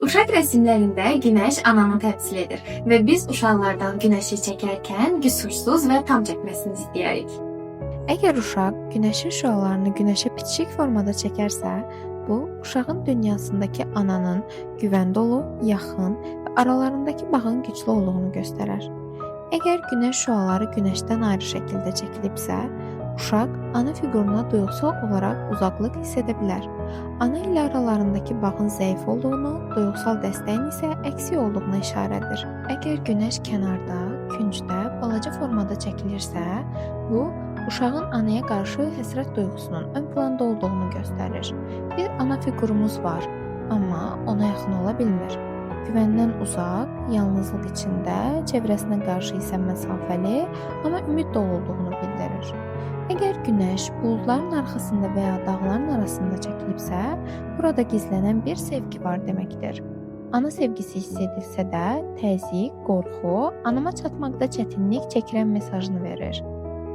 Uşaq rəsmlərində günəş ananı təmsil edir və biz uşaqlardan günəşi çəkərkən qüsursuz və tam çəkməsini istəyərik. Əgər uşaq günəşin şüalarını günəşə bitişik formada çəkərsə, bu uşağın dünyasındakı ananın güvən dolu, yaxın və aralarındakı bağın güclü olduğunu göstərər. Əgər günəş şüaları günəşdən ayrı şəkildə çəkilibsə, uşaq ana fiquruna duyğusal olaraq uzaqlıq hiss edə bilər. Ana ilə aralarındakı bağın zəif olduğunu, duyğusal dəstəyin isə əksi olduğuna işarədir. Əgər günəş kənarda, küncdə, balaca formada çəkilirsə, bu uşağın anaya qarşı həsrət duyğusunun ön planda olduğunu göstərir. Bir ana fiqurumuz var, amma ona yaxın ola bilmir. Güvəndən uzaq, yalnızlıq içində, çevrəsinə qarşı isə məsafəli, amma ümid dolu olduğunu bildirir. Əgər günəş buludların arxasında və ya dağların arasında çəkilibsə, burada gizlənən bir sevgi var deməkdir. Ana sevgisi hiss edilsə də, təzyiq, qorxu, anama çatmaqda çətinlik çəkirən mesajını verir.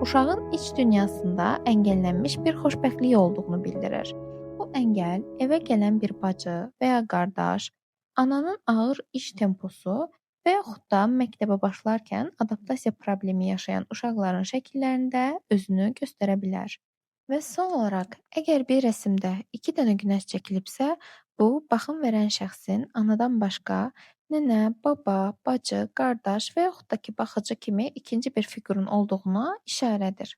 Uşağın iç dünyasında əngəllənmiş bir xoşbəxtlik olduğunu bildirir. Bu əngəl evə gələn bir bacı və ya qardaş, ananın ağır iş temposu və yaxud da məktəbə başlarkən adaptasiya problemi yaşayan uşaqların şəkillərində özünü göstərə bilər. Və son olaraq, əgər bir rəsmdə 2 dənə günəş çəkilibsə, bu baxım verən şəxsin anadan başqa nənə, baba, bacı, qardaş və yaxud da ki, baxıcı kimi ikinci bir fiqurun olduğuna işarədir.